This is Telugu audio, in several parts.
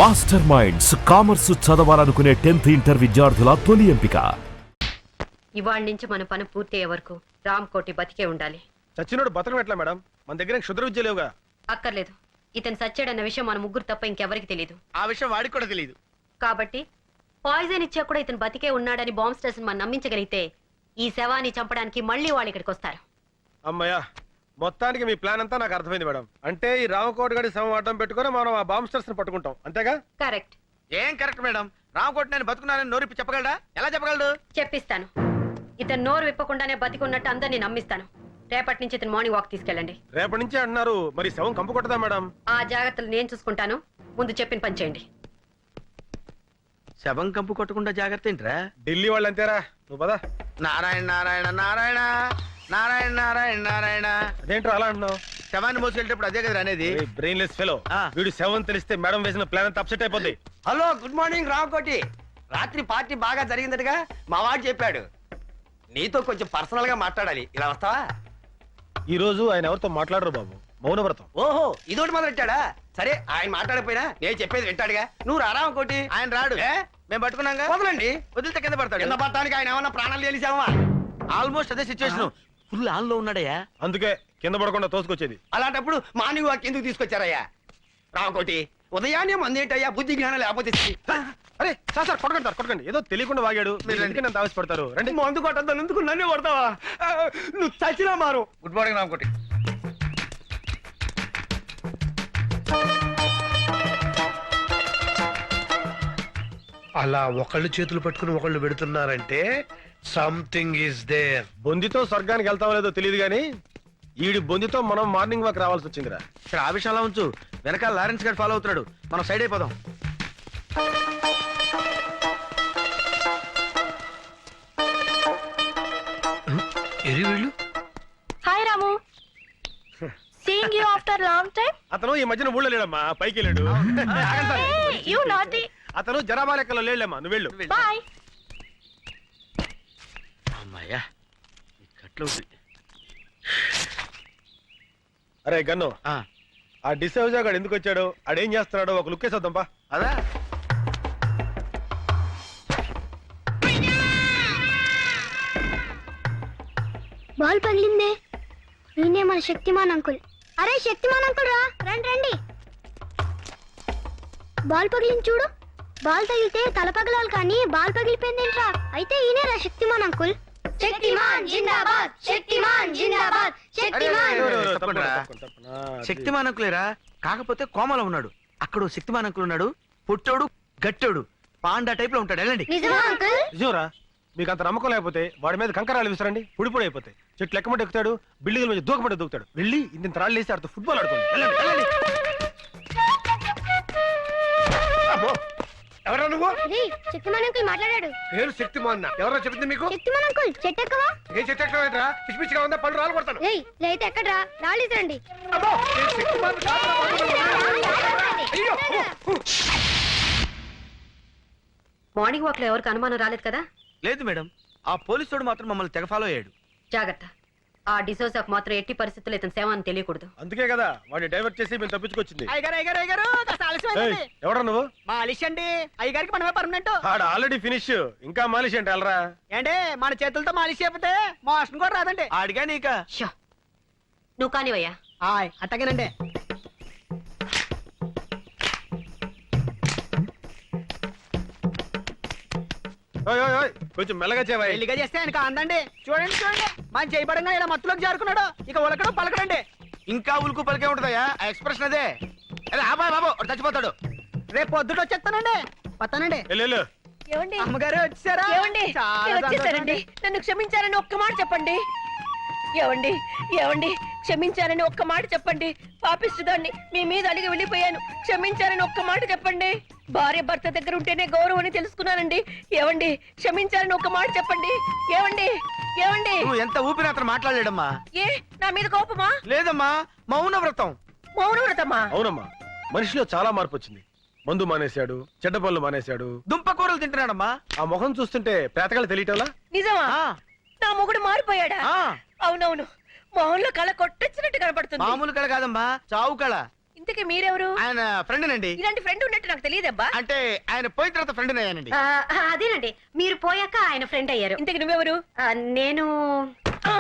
మాస్టర్ మైండ్స్ కామర్స్ చదవాలనుకునే 10th ఇంటర్ విద్యార్థుల తొలి ఎంపిక. ఇవాళ నుంచి మన పని పూర్తయ్యే వరకు రామ్ కోటి బతికే ఉండాలి. చచ్చినోడు బతకం ఎట్లా మేడం? మన దగ్గర క్షుద్ర విద్య లేవుగా. అక్కర్లేదు. ఇతను సచ్చాడన్న విషయం మన ముగ్గురు తప్ప ఇంకెవరికి తెలియదు. ఆ విషయం వాడికి కూడా తెలియదు. కాబట్టి పాయిజన్ ఇచ్చా కూడా ఇతను బతికే ఉన్నాడని బాంబ్ స్టేషన్ మనం నమ్మించగలిగితే ఈ శవాన్ని చంపడానికి మళ్ళీ వాళ్ళు ఇక్కడికి వస్తారు. అమ్మయ్యా, మొత్తానికి మీ ప్లాన్ అంతా నాకు అర్థమైంది మేడం. అంటే ఈ రామకోట గడి శవం అడ్డం పెట్టుకుని మనం ఆ బాంబ్ స్టర్స్ ని పట్టుకుంటాం, అంతేగా? కరెక్ట్. ఏం కరెక్ట్ మేడం? రామకోటి నేను బతుకున్నానని నోరిప్పి చెప్పగలడా? ఎలా చెప్పగలడు? చెప్పిస్తాను. ఇతను నోరు విప్పకుండానే బతికున్నట్టు అందరినీ నమ్మిస్తాను. రేపటి నుంచి ఇతను మార్నింగ్ వాక్ తీసుకెళ్ళండి. రేపటి నుంచి అంటున్నారు, మరి శవం కంపు కొట్టదా మేడం? ఆ జాగ్రత్తలు నేను చూసుకుంటాను. ముందు చెప్పిన పని చేయండి. శవం కంపు కొట్టకుండా జాగ్రత్త ఏంట్రా? ఢిల్లీ వాళ్ళు అంతేరా, నువ్వు పదా. నారాయణ నారాయణ నారాయణ నారాయణ నారాయణ నారాయణ. అదేంట్రా అలా అంటున్నావు? శవాన్ని మోసుకెళ్ళేటప్పుడు అదే కదా అనేది. Brainless fellow. వీడు శవం తెలిస్తే మేడం వేసిన ప్లాన్ అంతా అప్సెట్ అయిపోద్ది. Hello, good morning Ramakoti. రాత్రి పార్టీ బాగా జరిగిందటగా మా వాడు చెప్పాడు. నీతో కొంచెం పర్సనల్ గా మాట్లాడాలి, ఇలా వస్తావా? ఈ రోజు ఆయన ఎవరితో మాట్లాడరు బాబు, మౌనవ్రతం. ఓహో, ఇదోటి మొదలెట్టాడా? సరే, ఆయన మాట్లాడకపోయినా నేను చెప్పేది వింటాడుగా. నువ్వు రా రామకోటి. ఆయన రాడు. మేము పట్టుకున్నాగా, వదలండి. వదిలితే కింద పడతాడు. కింద పడటానికి ఆయన ఏమన్నా ప్రాణాలు తెలిసావా? ఆల్మోస్ట్ అదే సిచ్యువేషన్. ఫుల్ ఆన్ లో ఉన్నాడయ్యా. అందుకే కింద పడకుండా తోసుకొచ్చేది. అలాంటప్పుడు మార్నింగ్ వాక్ ఎందుకు తీసుకొచ్చారయ్యా? రామకోటి, ఉదయాన్నే మందేంటయ్యా, బుద్ధి జ్ఞానం లేకపోతే. అరే సార్ కొట్టకండి, ఏదో తెలియకుండా వాగాడు. మీరు ఎందుకు నన్ను ఆవేశపడతారు? రండి. మందు కొట్టద్దాను, ఎందుకు నన్నే కొడతావా? నువ్వు చచ్చినా మారు. Good morning Ramakoti. అలా ఒకళ్ళు చేతులు పట్టుకుని ఒకళ్ళు పెడుతున్నారంటే సంథింగ్ ఈస్ దేర్. బొందితో స్వర్గానికి వెళ్తామో లేదో తెలియదు గానీ ఈడి బొందితో మనం మార్నింగ్ వాక్ రావాల్సి వచ్చిందిరా. సరే, ఆ విషయంలో ఉంచు. వెనకాల లారెన్స్ గారు ఫాలో అవుతున్నాడు, మనం సైడ్ అయిపోదాం. ఎరి వీళ్ళు hi Ramu, seeing you after long time. అతను ఈ మధ్యన ఊళ్ళో లేడమ్మా, పైకి వెళ్ళాడు. యు నాటి. అతను జనాభా లెక్కలో లేడమ్మా, నువ్వు వెళ్ళు. బై. అమ్మాయ్యా, ఈ కట్లో అరే గన్ను, ఆ, ఆ డిసౌజా గాడు ఎందుకు వచ్చాడు, ఆడేం చేస్తున్నాడో ఒక లుక్ వేసేద్దాంపా. అదా బాల్ పగిలిందే. నేనే మన శక్తిమాన్ అంకుల్. అరే శక్తిమాన్ అంకుల్ రా, రండి రండి. బాల్ పగిలింది చూడు. బాల్ తగిలితే తల పగలాలి కానీ బాల్ పగిలిపోయిందేంట్రా? అయితే ఈయనేరా శక్తిమాన్ అంకుల్. శక్తిమాన్ జిందాబాద్, శక్తిమాన్ జిందాబాద్, శక్తిమాన్. శక్తిమాన్ అంకులేరా, కాకపోతే కోమలో ఉన్నాడు. అక్కడ శక్తిమాన్ అంకుల్ ఉన్నాడు, పుట్టోడు గట్టోడు పాండా టైప్ లో ఉంటాడు. వెళ్ళండి. నిజమా అంకుల్? నిజంరా, మీకు అంత నమ్మకం లేకపోతే వాడి మీద కంకరాలు విసరండి, పొడి అయిపోతాయి. చెట్లు ఎక్కమంటే ఎక్కుతాడు, బిల్డింగ్ మీద దూకమంటే దూకుతాడు. వెళ్ళి ఇంత రాళ్ళు వేసి ఆడుతూ ఫుట్బాల్ ఆడుకోండి. వెళ్ళండి వెళ్ళండి. ఎవరా నువ్వు? శక్తిమాన్ అంకుల్ మాట్లాడాడు. పేరు శక్తిమాన్. ఎవరో చెప్పింది మీకు? శక్తిమాన్ అంకుల్ చెట్టు ఎక్కవా? ఏ చెట్టు ఎక్కడరా? పిచ్చిపిచ్చిగా ఉందా? పళ్ళు రాలు కొడతాను. లేతే ఎక్కడ్రా? రాళ్ళు ఇసరండి. అబ్బో, నేను శక్తిమాన్ కాదురా. అయ్యో. మార్నింగ్ వాక్ లో ఎవరికి అనుమానం రాలేదు కదా? లేదు మేడం, ఆ పోలీసుడు మాత్రం మమ్మల్ని తెగ ఫాలో అయ్యాడు. జాగ్రత్త. ఆ డిసోజాకు మాత్రం ఎట్టి పరిస్థితుల్లో ఇతను శవాన్ని తెలియకూడదు. అందుకే కదా వాడిని డైవర్ట్ చేసి మేము తప్పించుకొచ్చింది. అయ్యగారు, ఎవడా నువ్వు? మాలిష్ అండి. అయ్యగారికి మనమే పర్మనెంట్. ఆడ ఆల్రెడీ ఫినిష్, ఇంకా మాలిష్ అంటే వెళ్ళరా. ఏంటి, మన చేతులతో మాలిష్ చేయకపోతే మోషన్ కూడా రాదండి. ఆడిగా నీకా? షో, నువ్వు కానివయ్యా. అట్టగేనండి. ఓయ్ ఓయ్ ఓయ్, కొంచెం మెల్లగా చేవా. పెళ్లిగా చేస్తే ఆయన అందండి. చూడండి చూడండి, మన చేయబడంగా ఇలా మత్తులోకి జారుకున్నాడు. ఇక ఉలకడం పలకడండి. ఇంకా ఉలుకు పలికే ఉంటుందయ్యా, ఆ ఎక్స్ప్రెషన్ అదే. అరే ఆబాయ్ బాబు, వాడు చచ్చిపోతాడు. రేపు పొద్దుట వచ్చేస్తానండి. వస్తానండి. వెళ్ళు. ఏమండి? అమ్మగారు వచ్చారా? ఏమండి? నేను వచ్చేసానండి. నన్ను క్షమించారని ఒక్క మాట చెప్పండి. ఏమండి? ఏమండి? క్షమించారని ఒక్క మాట చెప్పండి. పాపిస్తుదాన్ని మీ మీద అలిగి వెళ్ళిపోయాను. క్షమించారని ఒక్క మాట చెప్పండి. భార్య భర్త దగ్గర ఉంటేనే గౌరవం అని తెలుసుకున్నానండి. ఏమండి? క్షమించారని ఒక్క మాట చెప్పండి. ఏమండి? ఏమండి? నువ్వు ఎంత ఊపిరి అతను మాట్లాడలేడమ్మా. ఏ నా మీద కోపమా? లేదమ్మా, మౌన వ్రతం. మౌనవ్రతమా? అవునమ్మా, మనిషిలో చాలా మార్పు వచ్చింది. మందు మానేశాడు, చెడ్డ పనులు మానేశాడు, దుంప కూరలు తింటున్నాడమ్మా. ఆ ముఖం చూస్తుంటే పేతకాలు తెలియటంలా. నిజమా? ఆ, నా మొగుడు మారిపోయాడా? ఆ. అవునవును, మొహంలో కళ కొట్టొచ్చినట్టు కనపడుతుంది. మామూలు కళ కాదమ్మా, చావు కళ. ఇంతకీ మీరెవరు? ఆయన ఫ్రెండ్ నండి. ఇలాంటి ఫ్రెండ్ ఉన్నట్టు నాకు తెలియదబ్బా. అంటే ఆయన పోయిన తర్వాత ఫ్రెండ్ అయ్యానండి. అదేనండి, మీరు పోయాక ఆయన ఫ్రెండ్ అయ్యారు. ఇంతకీ నువ్వెవరు? నేను ఆ,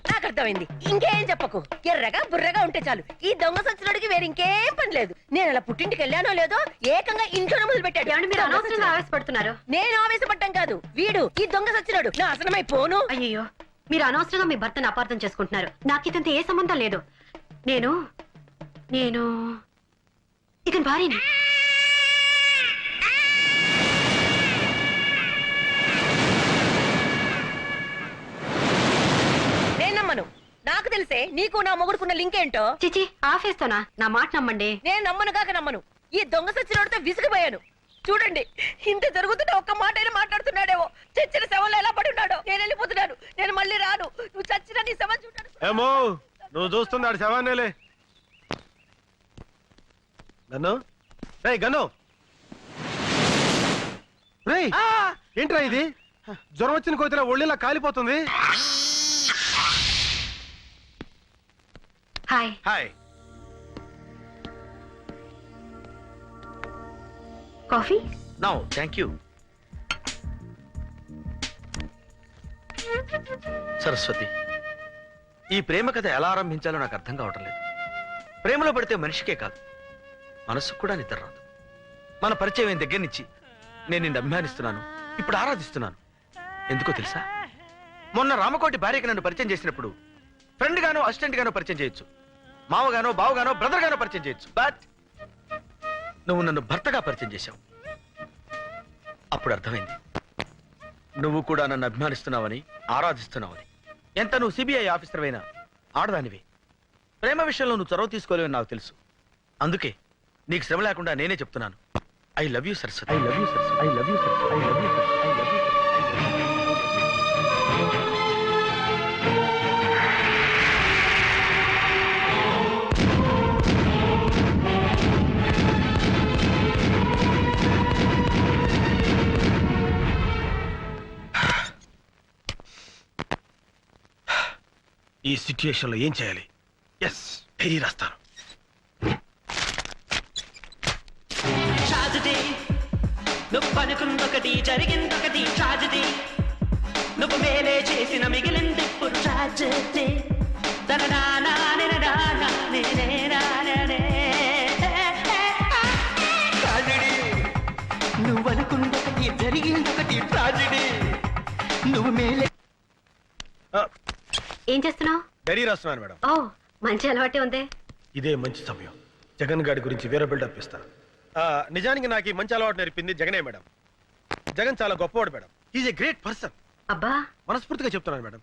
నాకు అర్థమైంది. ఇంకేం చెప్పకు. ఎర్రగా బుర్రగా ఉంటే చాలు. ఈ దొంగ సచ్చినోడికి వేరే ఇంకేం పని లేదు. నేను అలా పుట్టింటికి వెళ్ళానో లేదో ఏకంగా ఇంట్లోనే మొదలు పెట్టాడు. ఏమండి, మీరు అనవసరంగా ఆవేశపడుతున్నారు. నేను ఆవేశపడ్డం కాదు, వీడు ఈ దొంగ సచ్చినోడు నాశనమై పోను. అయ్యో, మీరు అనవసరంగా మీ భర్తను అపార్థం చేసుకుంటున్నారు. నాకు ఇతంతో ఏ సంబంధం లేదు. నేను నేను ఇతని భార్యని. నేను నమ్మను. నాకు తెలిసే నీకు నా మొగుడుకున్న లింక్ ఏంటో. చిచి, ఆఫేస్తోనా? నా మాట నమ్మండి. నేను నమ్మను కాక నమ్మను. ఈ దొంగ సచ్చినోడితో విసిగిపోయాను. చూడండి, ఇంత జరుగుతుంటే ఒక్క మాట అయినా మాట్లాడుతున్నాడేమో. చచ్చిన శవంలో ఎలా పడి ఉన్నాడో. నేను వెళ్ళిపోతున్నాను. నేను మళ్ళీ రాను. నువ్వు చచ్చిన నీ శవం చూడాను. ఏమో నువ్వు చూస్తున్నాడు శవాన్నేలే. గన్ను, రేయ్ గన్ను, రేయ్ ఏంట్రా ఇది? జ్వరం వచ్చిన కోతిరా ఒళ్ళిలా కాలిపోతుంది. Hi. Hi. Coffee? No thank you. Saraswati, ఈ ప్రేమ కథ ఎలా ఆరంభించాలో నాకు అర్థం కావటం లేదు. ప్రేమలో పడితే మనిషికే కాదు, మనసుకు కూడా నిద్ర రాదు. మన పరిచయం అయిన దగ్గర నుంచి నేను నిన్ను అభిమానిస్తున్నాను, ఇప్పుడు ఆరాధిస్తున్నాను. ఎందుకో తెలుసా? మొన్న రామకోటి భార్యకి నన్ను పరిచయం చేసినప్పుడు ఫ్రెండ్ గానో అసిస్టెంట్ గానో పరిచయం చేయొచ్చు, మావగానో బావగానో బ్రదర్ గానో పరిచయం చేయొచ్చు. బట్ నువ్వు నన్ను భర్తగా పరిచయం చేశావు. అప్పుడు అర్థమైంది నువ్వు కూడా నన్ను అభిమానిస్తున్నావని, ఆరాధిస్తున్నావని. ఎంత నువ్వు సిబిఐ ఆఫీసర్ అయినా ఆడదానివి. ప్రేమ విషయంలో నువ్వు చొరవ తీసుకోలేవని నాకు తెలుసు. అందుకే నీకు శ్రమ లేకుండా నేనే చెప్తున్నాను. I love you Saraswati. I love you Saraswati. I love you Saraswati. I love you Saraswati. I love you Saraswati. ఈ సిచ్యుయేషన్ లో ఏం చేయాలి? ఎస్, డైరీ రాస్తాను. ట్రాజడీ, నువ్వు అనుకుందొకటి జరిగిందొకటి. ట్రాజడీ, నువ్వు మేలే చేసిన మిగిలింది ఇప్పుడు ట్రాజడీ. నువ్వు అనుకుందొకటి జరిగిందొకటి. ట్రాజడీ, నువ్వు మేలే. ఏం చేస్తున్నావు? డైరీ రాస్తున్నాను మేడం. ఓ, మంచి అలవాటే ఉందే. ఇదే మంచి సమయం. జగన్ గారి గురించి వేరే బిల్డప్ ఇస్తాను. నిజానికి నాకు ఈ మంచి అలవాటు నేర్పింది జగనే మేడం. జగన్ చాలా గొప్పవాడు madam. Is a great person. అబ్బా, మనస్ఫూర్తిగా చెప్తున్నాను మేడం.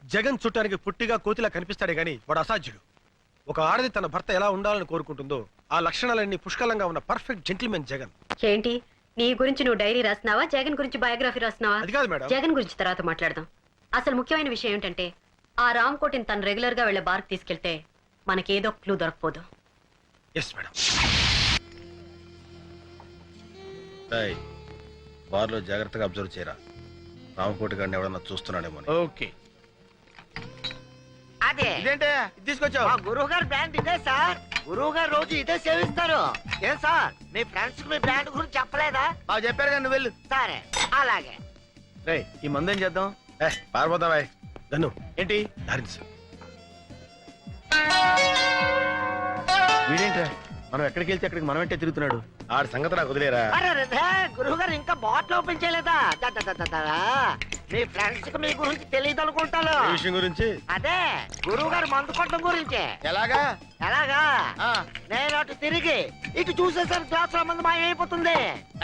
జగన్ చుట్టానికి పుట్టిగా కోతిలా కనిపిస్తాడే గానీ వాడు అసాధ్యుడు. ఒక ఆడది తన భర్త ఎలా ఉండాలని కోరుకుంటుందో ఆ లక్షణాలన్నీ పుష్కలంగా ఉన్న పర్ఫెక్ట్ జెంటిల్మెన్ జగన్. ఏంటి నీ గురించి నువ్వు డైరీ రాస్తున్నావా, జగన్ గురించి బయోగ్రఫీ రాస్తున్నావా? అది కాదు మేడం. జగన్ గురించి తర్వాత మాట్లాడదాం. అసలు ముఖ్యమైన విషయం ఏంటంటే ఆ రామ్ కోటిని తను రెగ్యులర్ గా వెళ్లే బార్కి తీసుకెళ్తే మనకేదో క్లూ దొరకపోదు. Yes madam. బార్లో జాగ్రత్తగా అబ్జర్వ్ చేయరా. రామకోటి గారిని ఎవడన్నా చూస్తున్నాడేమో. ఓకే. అదే ఇదేంటే ఇది తీసుకొచ్చావు? మా గురువు గారు బ్రాండ్ ఇదే సార్. గురువు గారు రోజు ఇదే సేవిస్తారు. ఏం సార్, మీ ఫ్రెండ్స్ మీ బ్రాండ్ గురించి చెప్పలేదా? బాగా చెప్పారు కానీ నువ్వు వెళ్ళు. సరే అలాగే. రే ఈ మందు ఏం చేద్దాం? పారిపోతావా గన్ను? ఏంటి డాన్స్ వీడేంట్రా మనం ఎక్కడికి వెళ్తే అక్కడికి మనం వెంటే తిరుగుతున్నాడు. ఆడి సంగతి నాకు వదిలేరా. గురువు గారు ఇంకా బాటిల్ ఓపెన్ చేయలేదా? మీ ఫ్రెండ్స్ కి మీ గురించి తెలియదు అనుకుంటాను. ఈ విషయం గురించి అదే గురువు గారు మందు కొట్టడం గురించి. ఎలాగా? ఎలాగా? నేను అటు తిరిగి ఇటు చూసేసరికి గ్లాస్ లో మందు మాయమైపోతుంది.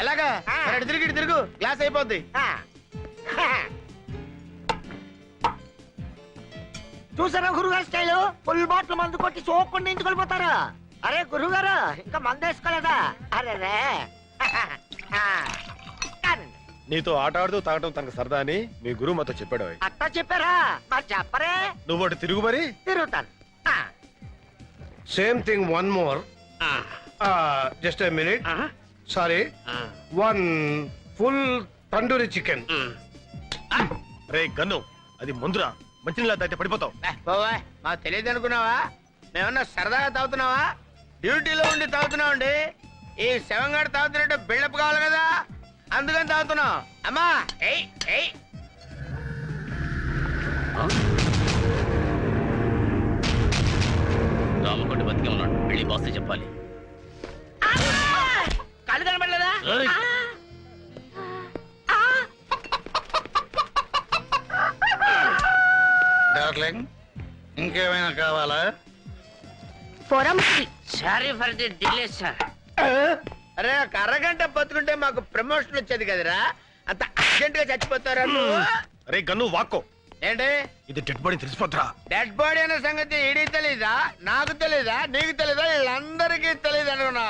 ఎలాగా? ఆ. మరి అటు తిరిగి ఇటు తిరుగు, గ్లాస్ అయిపోద్ది. చూసారా గురుగారు స్టైల్? ఫుల్ బాటిల్ మందు కొట్టి సోకుండా ఇంటికి వెళ్ళిపోతారు. అరే గురుగారు ఇంకా మందు వేసుకోలేదా? అరే రే. నీతో ఆట ఆడుతూ తాగటం తనకు సరదా అని మీ గురువు మాతో చెప్పాడు. అట్టా చెప్పారా? మరి చెప్పరే. నువ్వు అటు తిరుగు మరి. తిరుగుతాను. Same thing one more. Just a minute. Sorry, one full tandoori chicken. Ray gun, అది మందురా. మంచినీళ్ళ తాగితే పడిపోతావు. మాకు తెలియదు అనుకున్నావా? మేమన్నా సరదాగా తాగుతున్నావా? డ్యూటీలో ఉండి తాగుతున్నావు అండి. ఈ శవంగాడు తాగుతున్నట్టు బిల్డప్ కావాలి కదా, అందుకని తాగుతున్నావు. అమ్మా ఏయ్ ఏయ్. రామకోటి బతికే ఉన్నాడు, వెళ్ళి బాస్ చెప్పాలి. కళ్ళు కనబడలేదా? డార్లింగ్, ఇంకేమైనా కావాలా? Sorry for the delay sir. అరే ఒక అరగంట బతుకుంటే మాకు ప్రమోషన్ వచ్చేది కదరా, అంత అర్జెంట్ గా చచ్చిపోతారా నువ్వు? అరే గన్ను వాక్కో, ఏంటి ఇది డెడ్ బాడీ తెలిసిపోద్రా. డెడ్ బాడీ అనే సంగతి ఈడీ తెలీదా, నాకు తెలీదా, నీకు తెలీదా, వీళ్ళందరికీ తెలీదు అనుకున్నా.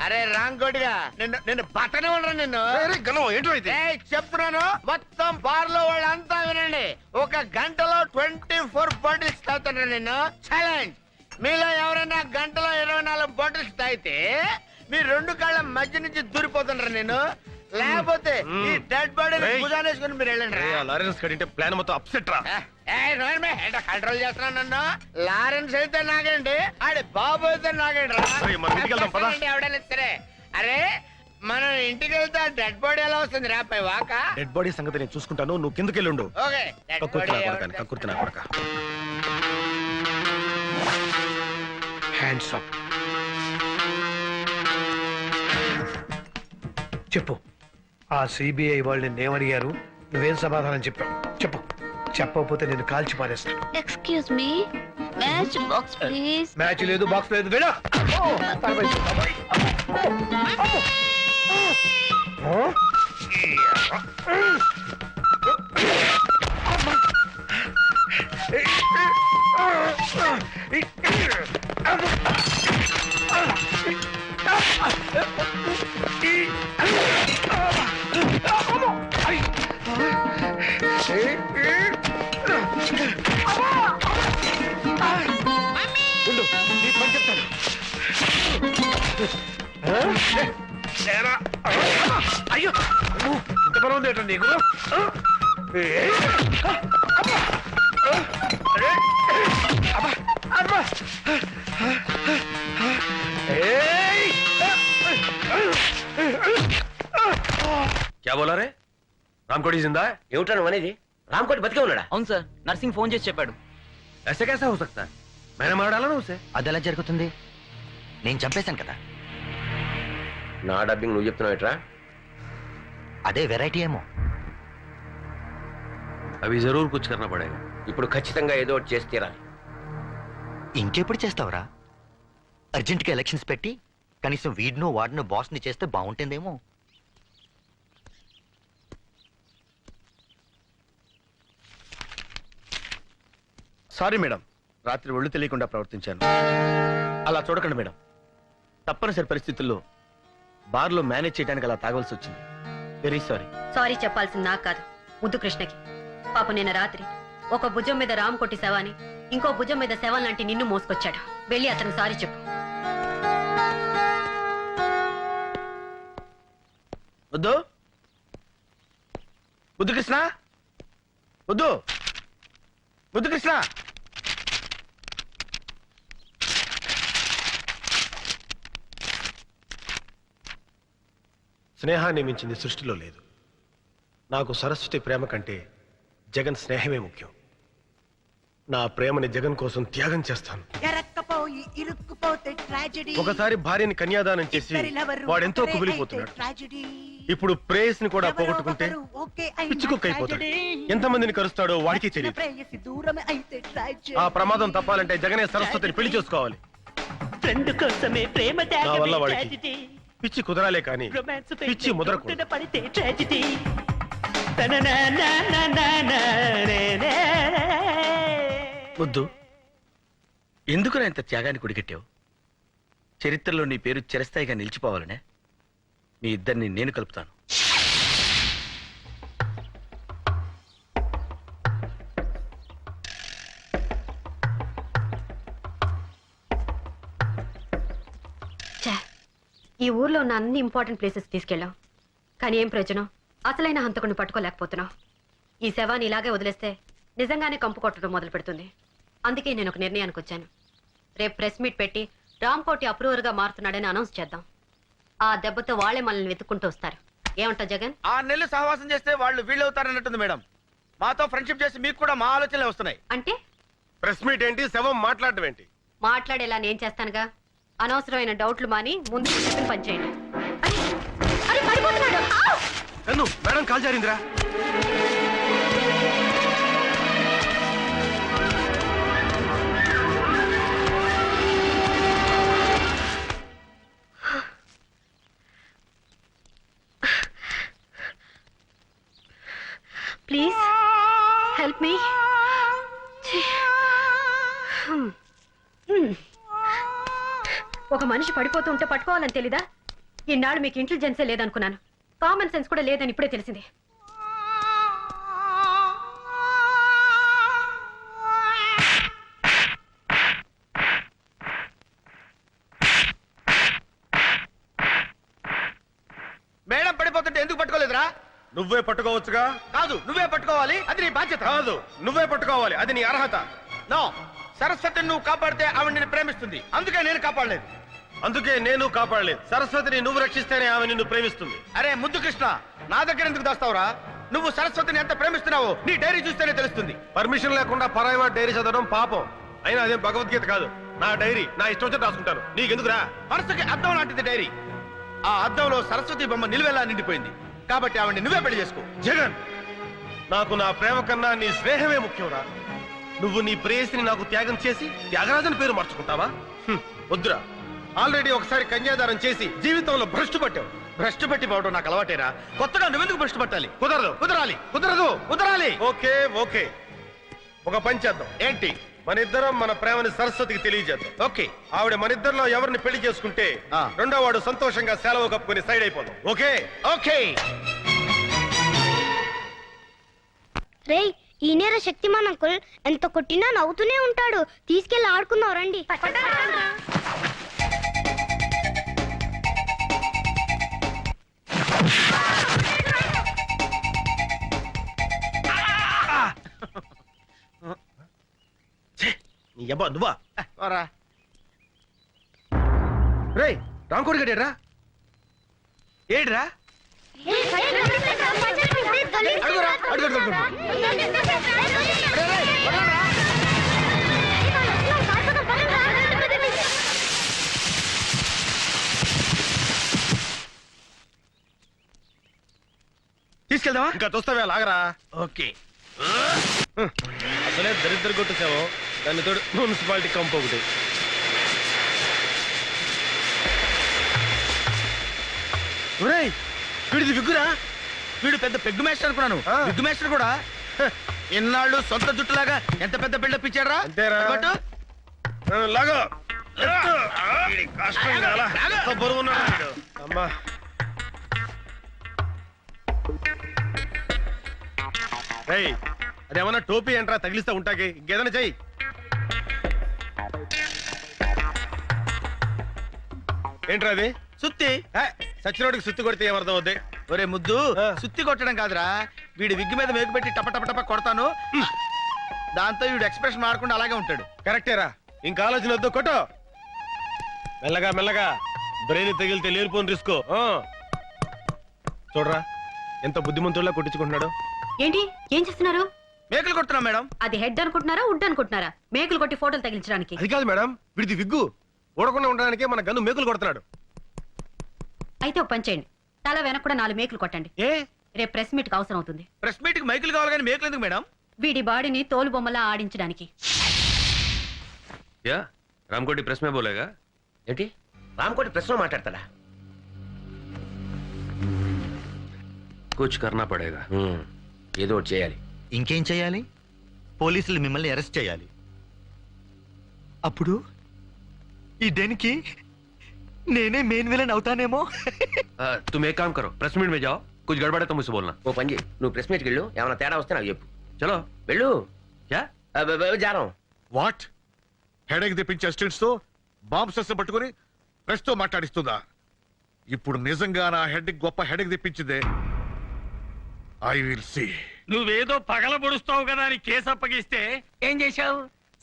అరే రాంకోటిగా నిన్ను నిన్ను బతనే ఉండరా నిన్ను. గన్ను ఏంటో ఇది? ఏయ్, చెప్తున్నాను మొత్తం బార్ లో వాళ్ళంతా వినండి. ఒక గంటలో 24 బాటిల్స్ తాగుతున్నా నిన్ను. ఛాలెంజ్, మీలో ఎవరైనా గంటలో 24 బాటిల్స్ తాగితే మీ 2 కాళ్ళ మధ్య నుంచి దూరిపోతుండ్రా నేను. లేకపోతే ఈ డెడ్ బాడీ భుజానేసుకుని మీరు వెళ్ళండి. లారెన్స్ కడింటే ప్లాన్ మొత్తం అప్సెట్ రా. కంట్రోల్ చేస్తున్నాను నన్ను. లారెన్స్ అయితే నాగండి, ఆడి బాబు అయితే నాగండి రా. సరే, మనం ఇంటికి వెళ్దాం, పద. ఎవడైనా సరే. అరే మనం ఇంటికి వెళ్తే డెడ్ బాడీ ఎలా వస్తుంది రా పై వాక? డెడ్ బాడీ సంగతి నేను చూసుకుంటాను, నువ్వు కిందకెళ్ళుండు. ఓకే కక్కుర్తి నా కొడక. Hands up. చెప్పు, ఆ సిబిఐ వాళ్ళు నిన్నేమడిగారు? నువ్వేం సమాధానం చెప్పావు? చెప్పు. చెప్పకపోతే నేను కాల్చి పారేస్తాను. Excuse me, match box please. Match లేదు, బాక్స్ లేదు, విడా. అయ్యో, ఇంత బలం ఉంది ఏంటండి నీకు? క్యా బోలా రే? రామ్కోటి జిందా హై? ఏమిటా నువ్వు అనేది? రామ్కోటి బతికే ఉన్నాడా? అవును సార్, నర్సింగ్ ఫోన్ చేసి చెప్పాడు. ऐसे कैसा हो सकता है? मैंने मार डाला ना उसे. అదెలా జరుగుతుంది? నేను చంపేశాను కదా. నా డబ్బింగ్ నువ్వు చెప్తున్నావు ఎట్రా? అదే వెరైటీ ఏమో. अभी जरूर कुछ करना पड़ेगा. ఇప్పుడు ఖచ్చితంగా ఏదో ఒకటి చేసి తీరాలి. ఇంకెప్పుడు చేస్తావురా? అర్జెంట్గా ఎలక్షన్స్ పెట్టి కనీసం వీడినో వాడినో బాస్ని చేస్తే బాగుంటుందేమో. సారీ మేడం, రాత్రి ఒళ్ళు తెలియకుండా ప్రవర్తించాను. అలా చూడకండి మేడం, తప్పనిసరి పరిస్థితుల్లో బార్లో మేనేజ్ చేయడానికి అలా తాగవలసి వచ్చింది. Very sorry. సారీ చెప్పాల్సింది నాకు కాదు, ముద్దు కృష్ణకి. పాప నిన్న రాత్రి ఒక భుజం మీద రామ్ కొట్టి శవాన్ని, ఇంకో భుజం మీద శవం లాంటి నిన్ను మోసుకొచ్చాడు. వెళ్ళి అతనికి సారీ చెప్పు. వద్దు బుద్ధు కృష్ణ, వద్దు బుద్ధు కృష్ణ. స్నేహాన్ని మించింది సృష్టిలో లేదు. నాకు సరస్వతి ప్రేమ కంటే జగన్ స్నేహమే ముఖ్యం. నా ప్రేమని జగన్ కోసం త్యాగం చేస్తాను. ఒకసారి భార్యని కన్యాదానం చేసి వాడెంతో కుమిలిపోతున్నాడు. ఇప్పుడు ప్రేయస్ ని కూడా పోగొట్టుకుంటే పిచ్చుకుక్కైపోతాడు. ఎంతమందిని కరుస్తాడో వాడికి తెలియదు. ఆ ప్రమాదం తప్పాలంటే జగనే సరస్వతిని పెళ్లి చేసుకోవాలి. నా వల్ల వాడికి పిచ్చి కుదరాలే కానీ పిచ్చి ముదరకూడదు. వద్దు, ఎందుకు నా ఇంత త్యాగాన్ని కొడిగట్టావు? చరిత్రలో నీ పేరు చిరస్థాయిగా నిలిచిపోవాలనే మీ ఇద్దరిని నేను కలుపుతాను. ఈ ఊర్లో ఉన్న అన్ని ఇంపార్టెంట్ ప్లేసెస్ తీసుకెళ్ళాం, కానీ ఏం ప్రయోజనం? అసలైన హంతకుని పట్టుకోలేకపోతున్నాం. ఈ శవాన్ని ఇలాగే వదిలేస్తే నిజంగానే కంపు కొట్టడం మొదలు పెడుతుంది. అందుకే నేను ఒక నిర్ణయానికి వచ్చాను. రేపు ప్రెస్ మీట్ పెట్టి రామ్కోటి అప్రూవర్ గా మారుతున్నాడని అనౌన్స్ చేద్దాం. ఆ దెబ్బతో వాళ్ళే మనల్ని వెతుక్కుంటూ వస్తారు. ఏమంటావు జగన్? 6 నెలలు సహవాసం చేస్తే వాళ్ళు వీళ్ళు అవుతారన్నట్టుంది మేడం. మాతో ఫ్రెండ్షిప్ చేసి మీకు కూడా మా ఆలోచనలే వస్తున్నాయి. అంటే ప్రెస్ మీట్ ఏంటి, శవం మాట్లాడడం ఏంటి? మాట్లాడేలా నేను చేస్తానుగా. అనవసరమైన డౌట్లు మాని ముందు చెప్పిన పని చేయండి. అరే, పడిపోతున్నాడు. ఆవ్! కన్ను, మేడం కాల్ జారిందిరా. Please help me. ఒక మనిషి పడిపోతూ ఉంటే పట్టుకోవాలని తెలీదా? ఇన్నాళ్ళు మీకు ఇంటెలిజెన్సే లేదనుకున్నాను. కామన్ సెన్స్ కూడా లేదని ఇప్పుడే తెలిసింది. మేడం పడిపోతుంటే ఎందుకు పట్టుకోలేదురా? నువ్వే పట్టుకోవచ్చుగా. కాదు, నువ్వే పట్టుకోవాలి. అది నీ బాధ్యత. కాదు, నువ్వే పట్టుకోవాలి. అది నీ అర్హత. నో, సరస్వతిని నువ్వు కాపాడితే ఆవిడ నిన్ను ప్రేమిస్తుంది. అందుకే నేను కాపాడలేదు. అందుకే నేను కాపాడలేదు. సరస్వతిని నువ్వు రక్షిస్తేనే ఆమె నిన్ను ప్రేమిస్తుంది. అరే ముద్దు కృష్ణ, నా దగ్గర ఎందుకు దాస్తావురా? నువ్వు సరస్వతిని ఎంత ప్రేమిస్తున్నావో నీ డైరీ చూస్తేనే తెలుస్తుంది. పర్మిషన్ లేకుండా పరాయి డైరీ చదవడం పాపం. అయినా అదేం భగవద్గీత కాదు. నా డైరీ నా ఇష్టం వచ్చి రాసుకుంటాను. నీకెందుకురా? మనసుకి అద్దం లాంటిది డైరీ. ఆ అద్దంలో సరస్వతి బొమ్మ నిలువెలా నిండిపోయింది. కాబట్టి ఆవిడ నువ్వే పెళ్లి చేసుకో. జగన్, నాకు నా ప్రేమ కన్నా నీ స్నేహమే ముఖ్యంరా. నువ్వు నీ ప్రేయసిని నాకు త్యాగం చేసి త్యాగరాజన్ పేరు మార్చుకుంటావా? వద్దురా. ఆల్రెడీ ఒకసారి కన్యాదానం చేసి జీవితంలో భ్రష్టు పట్టావు. భ్రష్టు పెట్టి పోవడం నాకు అలవాటేరా. కొత్తగా నువ్వెందుకు భ్రష్టు పట్టాలి? కుదరదు. కుదరాలి. కుదరదు. కుదరాలి. ఓకే ఓకే, ఒక పని చేద్దాం. ఏంటి? మన ఇద్దరం మన ప్రేమని సరస్వతికి తెలియజేద్దాం. ఓకే. ఆవిడ మన ఇద్దరిలో ఎవరిని పెళ్లి చేసుకుంటే ఆ. రెండో వాడు సంతోషంగా సెలవు కప్పుకొని సైడ్ అయిపోదాం. Okay okay. రేయ్, ఈయనేరా శక్తిమాన్ అంకుల్. ఎంత కొట్టినా నవ్వుతూనే ఉంటాడు. తీసుకెళ్లి ఆడుకుందాం రండి. నీ అబ్బా నువ్వా? రా. రేయ్, రాంకోడి గడేరా? ఏడ్రా? అడుగురా, అడుగు అడుగు, అడుగు. తీసుకెళ్దామా? ఇంకా చూస్తావే, లాగరా. ఓకే. అసలే దరిద్ర కొట్టేసావు. దాన్ని తోడు మున్సిపాలిటీ కంపు ఒకటి. ఒరేయ్, వీడిది విగ్గురా? వీడు పెద్ద పెగ్గు మేస్టర్ అనుకున్నాను. ఆ. పెగ్గు మేస్టర్ కూడా ఇన్నాళ్ళు సొంత జుట్టులాగా ఎంత పెద్ద బిల్డప్ ఇచ్చారా? అంతేరా. పట్టు. లాగో. వీడి కష్టం కాలా? ఎంత బరువున్నాడు వీడు. అమ్మా. రేయ్, అదేమన్నా టోపీ ఏంట్రా తగిలిస్తా ఉంటాకి? ఇంకేదైనా చెయ్యి. ఏంట్రా అది? సుత్తి. సచ్చినోడికి సుత్తి కొడితే ఏమర్థం అవుద్ది? ఒరే ముద్దు, ఆ. సుత్తి కొట్టడం కాదురా, వీడి విగ్గు మీద మేకు పెట్టి టప టప టప కొడతాను. దాంతో వీడు ఎక్స్ప్రెషన్ మారకుండా అలాగే ఉంటాడు. కరెక్టేరా. ఇంకా ఆలోచన వద్దు, కొట్టు. మెల్లగా మెల్లగా. బ్రెయిన్ తగిలితే లేనిపోని రిస్క్. చూడరా, ఎంత బుద్ధిమంతుల్లా కొట్టించుకుంటున్నాడు. ఏంటి, ఏం చేస్తున్నారు? మేకలు కొడుతున్నాం మేడం. అది హెడ్ అనుకుంటున్నారా, వుడ్ అనుకుంటున్నారా? మేకులు కొట్టి ఫోటోలు తగిలించడానికి. అది కాదు మేడం, వీడిది విగ్గు. ఊడకుండా ఉండడానికి మన గన్ను మేకులు కొడుతున్నాడు. అయితే ఒక పని చేయండి, తల వెనక కూడా 4 మేకులు కొట్టండి. ఏ? రేపు ప్రెస్ మీట్ కి అవసరం అవుతుంది. ప్రెస్ మీట్ కి మైకులు కావాలి కానీ మేకలు ఎందుకు మేడం? వీడి బాడీని తోలు బొమ్మలా ఆడించడానికి. యా, రామ్కోటి ప్రెస్ మే బోలేగా? ఏంటి, రామ్కోటి ప్రెస్ లో మాట్లాడతాడా? కుచ్ కర్నా పడేగా. ఏదో ఒకటి చేయాలి. ఇంకేం చేయాలి? పోలీసులు మిమ్మల్ని అరెస్ట్ చేయాలి. అప్పుడు ఈ డెన్కి నేనే మెయిన్ విలన్ అవుతానేమో. तुम एक काम करो, प्रेस मीट में जाओ, कुछ गड़बड़ है तो मुझसे बोलना. ఓ పని చేయి, నువ్వు ప్రెస్ మీట్కి వెళ్ళు. ఏమైనా తేడా వస్తే నాకు చెప్పు. चलो. వెళ్ళు. क्या? జారం. వాట్? హెడేక్ తెప్పించే స్టూడెంట్స్ తో బాంబ్ సెస్ పట్టుకుని ప్రెస్ తో మాట్లాడిస్తుందా? ఇప్పుడు నిజంగా నా హెడ్ గొప్ప హెడేక్ తెప్పించిందే. I will see. నువ్వేదో పగల పొడుస్తావు కదా అని కేసు అప్పగిస్తే ఏం చేశావు?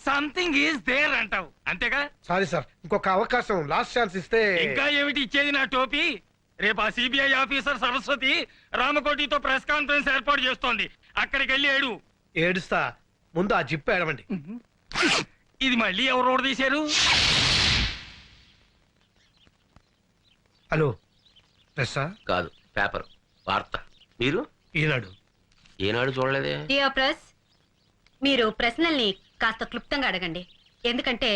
సంథింగ్ ఈజ్ దేర్ అంటావు అంతేగా? సారీ సార్, ఇంకొక అవకాశం, లాస్ట్ ఛాన్స్ ఇస్తే. ఇంకా ఏమిటి ఇచ్చేది నా టోపీ? రేపు ఆ సిబిఐ ఆఫీసర్ సరస్వతి రామకోటితో ప్రెస్ కాన్ఫరెన్స్ ఏర్పాటు చేస్తోంది. అక్కడికి వెళ్ళి ఏడు. ఏడుస్తా, ముందు ఆ జిప్ ఏడవండి. ఇది మళ్ళీ ఎవరు రోడ్ తీశారు? హలో, ప్రెస్సా? కాదు, పేపర్, వార్త. మీరు ఈనాడు. ఏనాడు చూడలేదే? డియర్ ప్రెస్, మీరు ప్రశ్నల్ని కాస్త క్లుప్తంగా అడగండి. ఎందుకంటే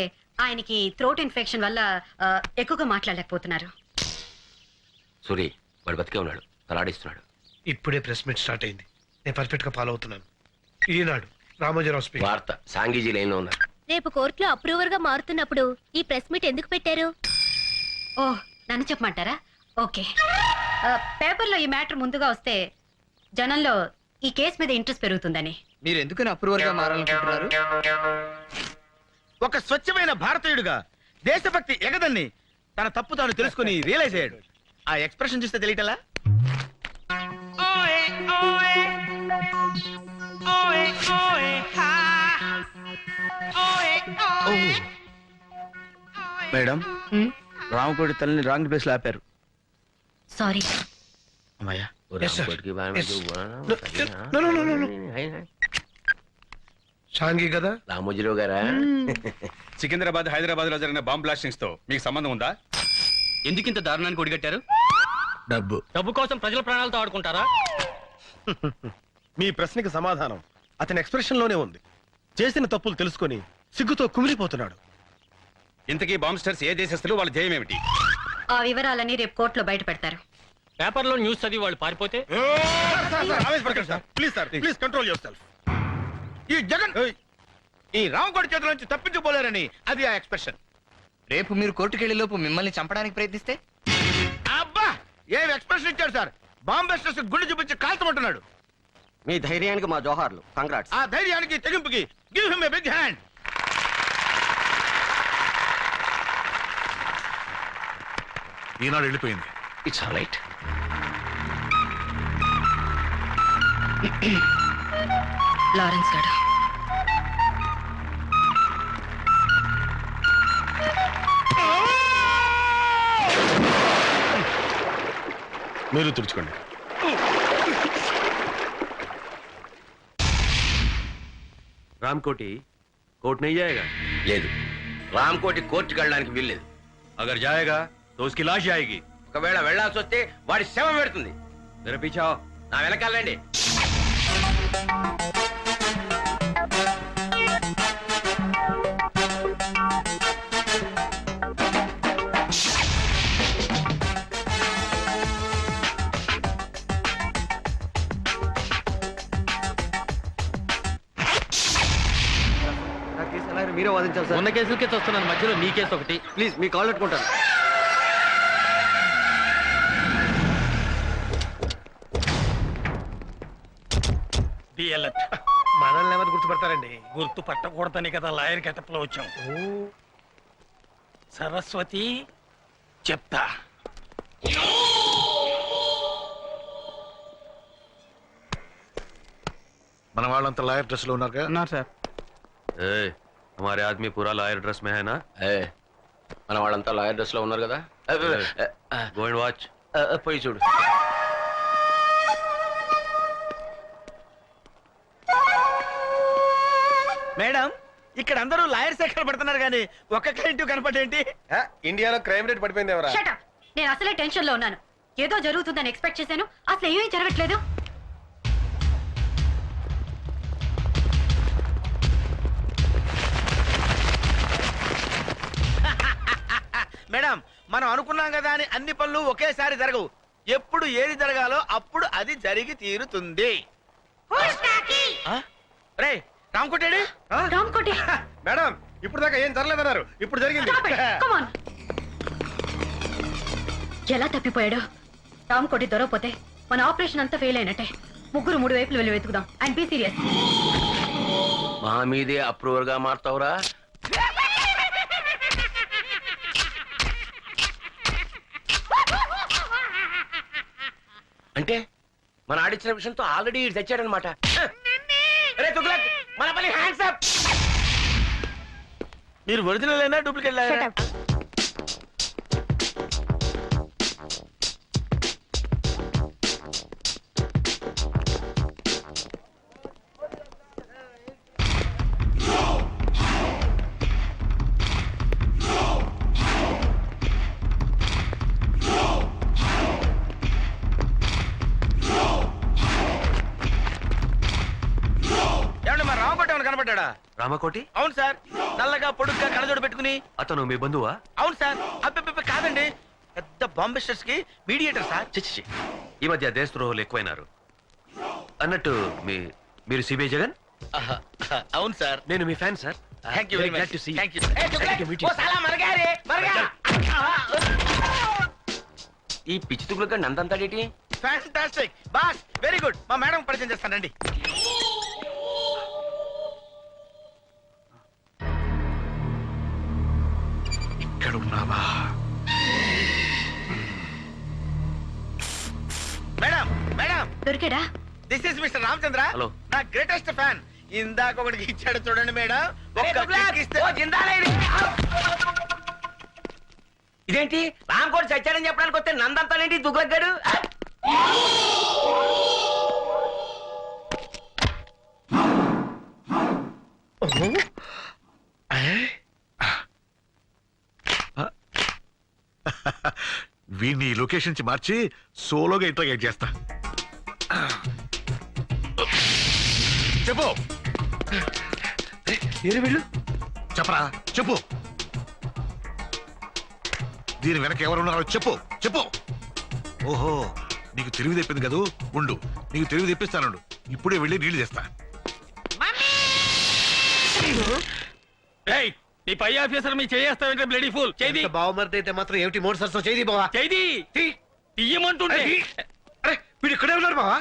ఆయనకి థ్రోట్ ఇన్ఫెక్షన్ వల్ల ఎక్కువగా మాట్లాడలేకపోతున్నారు. సూరి, వాడు బతికే ఉన్నాడు, తలాడిస్తున్నాడు. ఇప్పుడే ప్రెస్ మీట్ స్టార్ట్ అయింది, నేను పర్ఫెక్ట్ గా ఫాలో అవుతున్నాను. ఈనాడు, రామోజీరావు స్పీకింగ్. వార్త, సాంగీజీ లైన్ లో ఉన్నారు. రేపు కోర్టులో అప్రూవర్ గా మారుతున్నప్పుడు ఈ ప్రెస్ మీట్ ఎందుకు పెట్టారు? ఓ, నన్ను చెప్పమంటారా? ఓకే. పేపర్లో ఈ మ్యాటర్ ముందుగా వస్తే జనంలో ఈ కేసు మీద ఇంట్రెస్ట్ పెరుగుతుందని. మీరు ఎందుకని అప్రూవర్ గా మారాలనుకుంటున్నారు? ఒక స్వచ్ఛమైన భారతీయుడుగా దేశభక్తి ఎగదన్ని తన తప్పు తాను తెలుసుకుని రియలైజ్ అయ్యాడు. ఆ ఎక్స్ప్రెషన్ చూస్తే తెలియటలా? మేడం, రామకోటి తల్లిని రాంగ్ ప్లేస్ లో ఆపారు. సారీ. అమ్మయ్యా. Yes, sir. Yes. No, no, no, no, no. షాంగి కదా? రామోజీరావు గారా? సికింద్రాబాద్, హైదరాబాద్ లో జరిగిన బాంబ్ బ్లాస్టింగ్స్ తో మీకు సంబంధం ఉందా? ఎందుకింత దారుణానికి ఒడిగట్టారు? డబ్బు కోసం ప్రజల ప్రాణాలతో ఆడుకుంటారా? మీ ప్రశ్నకి సమాధానం అతని ఎక్స్ప్రెషన్ లోనే ఉంది. చేసిన తప్పులు తెలుసుకొని సిగ్గుతో కుమిలిపోతున్నాడు. ఇంతకీ బాంబ్స్టర్స్ ఏ దేశస్తులు, వాళ్ళ ధ్యేయం ఏమిటి? ఆ వివరాలని రేపు కోర్టులో బయట పెడతారు. పేపర్లో న్యూస్ చదివి వాళ్ళు పారిపోతే? Please sir, please control your self. ఈ జగన్ ఈ రామకోటి చేతుల నుంచి తప్పించుకోలేరని అది ఆ ఎక్స్ప్రెషన్. రేపు మీరు కోర్టుకెళ్లే లోపు మిమ్మల్ని చంపడానికి ప్రయత్నిస్తే? అబ్బా, ఏం ఎక్స్ప్రెషన్ ఇచ్చాడు సార్! బాంబెస్టర్స్ గుండె చూపించి కాల్చమంటున్నాడు. మీ ధైర్యానికి మా జోహార్లు, కంగ్రాట్స్. ఆ ధైర్యానికి తెగింపుకి give him a big hand. ఈనాడు వెళ్ళిపోయింది. It's all right. లారెన్స్ గారు, మీరు తుడుచుకోండి. రామకోటి కోర్టు नहीं जाएगा? లేదు, రామకోటి కోర్టుకి వెళ్ళడానికి వీల్లేదు. అగర్ జాయేగా తో ఉస్కి లాష్ ఆయేగి. ఒకవేళ వెళ్ళాల్సి వస్తే వాడి శవం పెడుతుంది. मेरे पीछे आओ. నా వెనకాలండి. మీరే వాదించాలి సార్. ఉన్న కేసులకే వస్తున్నాను, మధ్యలో నీ కేసు ఒకటి. ప్లీజ్, మీ కాల్ పెట్టుకుంటాను. మనల్ని ఎవరు గుర్తుపడతారండి? గుర్తు పట్టకూడదని కదా లాయర్ గెటప్ లో వచ్చాం. సరస్వతి చెప్తా. మన వాళ్ళంతా లాయర్ డ్రెస్ లో ఉన్నారుగా? ఉన్నారు సార్. हमारे आदमी पूरा लॉयर ड्रेस में है ना? మన వాళ్ళంతా లాయర్ డ్రెస్ లో ఉన్నారు కదా. Go and watch. పోయి చూడు. మేడం, ఇక్కడ అందరూ లాయర్స్ ఎక్కడ పడుతున్నారు కానీ ఒక్క క్లయింట్ కనపడేంటి? ఇండియాలో క్రైమ్ రేట్ పడిపోయింది ఎవరా? Shut up. నేను అసలే టెన్షన్ లో ఉన్నాను. ఏదో జరుగుతుందని ఎక్స్పెక్ట్ చేశాను, అసలు ఏమీ జరగట్లేదు. మేడం, మనం అనుకున్నాం కదా అని అన్ని పనులు ఒకేసారి జరగవు. ఎప్పుడు ఏది జరగాలో అప్పుడు అది జరిగి తీరుతుంది. రే రామకోటేడి? రామకోటి, మేడం, ఇప్పుడు దాకా ఏం జరగలేదన్నారు, ఇప్పుడు జరిగింది. stop it. Come on. ఎలా తప్పిపోయాడు? రామకోటి దొరకపోతే మన ఆపరేషన్ అంతా ఫెయిల్ అయినట్టే. ముగ్గురు మూడు వైపులు వెళ్ళి వెతుకుదాం. And be serious. మా మీదే అప్రూవర్ గా మారుతావురా? అంటే మన ఆడిచ్చిన విషయంతో ఆల్రెడీ తెచ్చాడనమాట. మన పని హ్యాండ్స్ అప్. మీరు ఒరిజినల్ అయినా డూప్లికేట్ Shut లాగా up. ఏమండి మా రామకోట ఏమైనా కనపడ్డా? రామకోటి అవును సార్, నల్లగా పొడుగ్గా కళ్ళజోడు పెట్టుకుని. అతను మీ బంధువా? అవును సార్. అబ్బే కాదండి, పెద్ద బాంబిస్టర్స్ కి మీడియేటర్ సార్. చిచ్చి ఈ మధ్య దేశద్రోహులు ఎక్కువైనారు. అన్నట్టు మీరు సిబిఐ జగన్? అవును సార్. నేను మీ fan sir. Thank you very Glad much. to see you. Thank you. Glad to meet you, sir. ఈ పిచ్చి తుగులుగా నందంతాడేటి? Fantastic boss, very good. మా మేడం పరిచయం చేస్తానండి. ఇక్కడున్నావా? మేడం మేడం, దొరికాడా? This is mister Ramachandra. Hello. నా గ్రేటెస్ట్ ఫ్యాన్. ఇందాక ఒకటికి ఇచ్చాడు చూడండి మేడం. ఒక్క kick ఇస్తే ఇదేంటి రామకోటి చచ్చాడని చెప్పడానికి వస్తే నందంతాడేంటి దుగ్లగ్గాడు? వీడిని లొకేషన్ నుంచి మార్చి సోలోగా ఇంట్రాగేట్ చేస్తా. చెప్పు. వీళ్ళు చెప్పరా, చెప్పు. దీని వెనక ఎవరున్నారో చెప్పు, చెప్పు. ఓహో, నీకు తెలివి తెప్పింది కదూ. ఉండు, నీకు తెలివి తెప్పిస్తానుండు. ఇప్పుడే వెళ్ళి నీళ్లు తెస్తా. నీ పై ఆఫీసర్ మీ చేస్తావంటే బ్లడీ ఫుల్ చేది బావమరిది అయితే మాత్రం ఏమిటి మోటార్ సరస్సు చేయి బావా. చేది తీయమంటుండే. అరే వీడు ఇక్కడే ఉన్నారు బావా.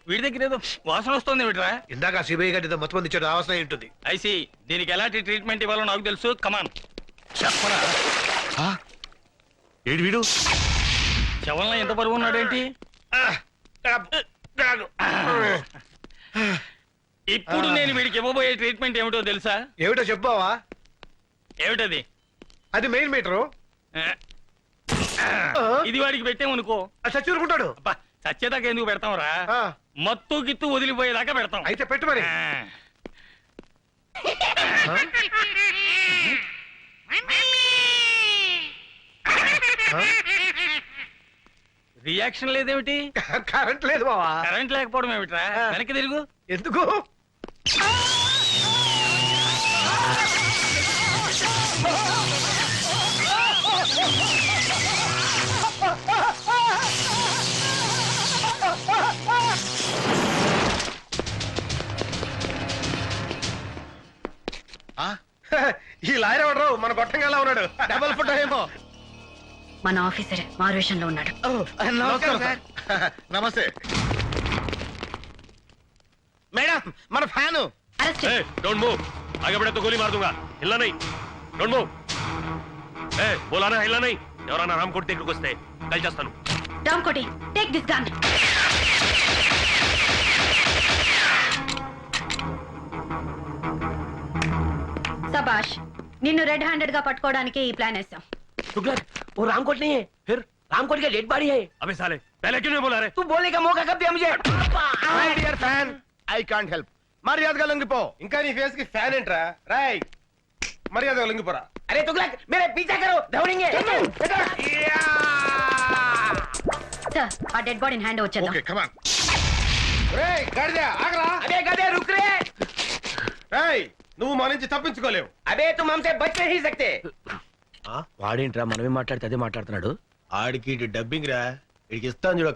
వీడి దగ్గర ఏదో వాసన వస్తుంది ఏమిట్రా? ఇందాక సిబిఐ గారి మొత్తం మంది ఇచ్చాడు, అవసరం ఉంటుంది. ఐసి దీనికి ఎలాంటి ట్రీట్మెంట్ ఇవ్వాలో నాకు తెలుసు. కమాన్. చెప్పరా. ఏడు వీడు శవంలో ఎంత బరువు ఉన్నాడేంటి? ఇప్పుడు నేను వీడికి ఇవ్వబోయే ట్రీట్మెంట్ ఏమిటో తెలుసా? ఏమిటో చెప్పావా? ఏమిటది? అది మెయిన్ మీటరు. ఇది వాడికి పెట్టామనుకో చచ్చూరుకుంటాడు. అబ్బా, చచ్చేదాకా ఎందుకు పెడతాంరా? మత్తు గిత్తు వదిలిపోయేదాకా పెడతాం. అయితే పెట్టు మరి. రియాక్షన్ లేదేమిటి? కరెంట్ లేదు బావా. కరెంట్ లేకపోవడం ఏమిట్రా? వెనక్కి తిరుగు. ఎందుకు? ఈ లాయర్ ఎవడరు? మన గొట్టంగా ఉన్నాడు. డబల్ ఫుట్ ఏమో. మన ఆఫీసర్ మారువేషంలో ఉన్నాడు. నమస్కారం సార్. నమస్తే. మేడం మన ఫ్యాను. అరెస్ట్. डोंट मूव, आगे बढ़े तो गोली मार दूंगा. हिलना नहीं. Don't move. बोला ना हिलना नहीं. ఎవరన్నా రామకోటి దగ్గరికి వస్తే కాల్ చేస్తాను. Ramakoti, take this gun. సబాష్, నిన్ను రెడ్ హ్యాండెడ్ గా పట్టుకోవడానికి ఈ ప్లాన్ వేసాం. तुगलक, वो रामकोट नहीं है, फिर रामकोट का डेड बॉडी है. अबे साले, पहले क्यों नहीं बोला रे? तू बोलने का मौका कब दिया मुझे? My dear fan, I can't help. మర్యాదగా లొంగిపో. ఇంకా నీ ఫేస్ కి ఫ్యాన్ ఏంట్రా? రాయ్ మర్యాదగా లొంగిపోరా. अरे तुगलक, मेरे पीछा करो, दौड़ेंगे. సార్, ఆ డెడ్ బాడీని హ్యాండ్ వచ్చేద్దాం. ఓకే, కమాన్. రేయ్ గాడిద ఆగరా. अबे गधे रुक रे. రేయ్ నువ్వు మా నుంచి తప్పించుకోలేవు. अबे तुम हमसे बच नहीं सकते. వాడేంట్రా మనమే మాట్లాడితే అదే మాట్లాడుతున్నాడు. ఆడికి డబ్బింగ్ రా. ఇడికి ఇస్తాను చూడ.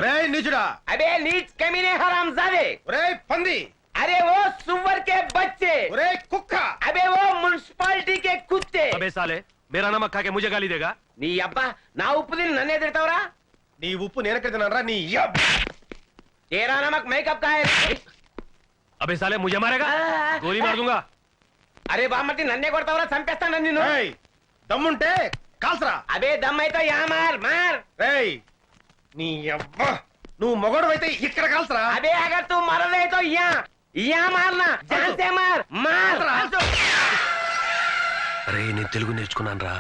రేయ్ నీచుడా. अबे नीच कमीने हरामजादे. రేయ్ పంది. अरे वो सुअर के बच्चे. రేయ్ కుక్క. अबे वो म्युनिसिपालिटी के कुत्ते. अबे साले, मेरा नमक खा के मुझे गाली देगा? నీ అబ్బా నా ఉప్పు తిని నన్నే తిడతావురా? నీ ఉప్పు నేనెక్కడ తిన్నాను రా నీ యబ్. तेरा नमक मेकअप का है. अबे साले मुझे मारेगा? गोली मार दूंगा. అరే బామ్మర్తి నన్నే కొడతావురా? చంపేస్తాను నిన్ను. రేయ్ దమ్ముంటే కాల్సరా. అబే దమ్ అయితే యా మార్ మార్. రేయ్ నీ యవ్వ, నువ్వు మొగడు ఇక్కడ కాల్సరా. అబే అగర్ తూ మరదే తో యా యా మార్నా. జాన్ సే మార్ మార్. అరే నేను తెలుగు నేర్చుకున్నాను రా,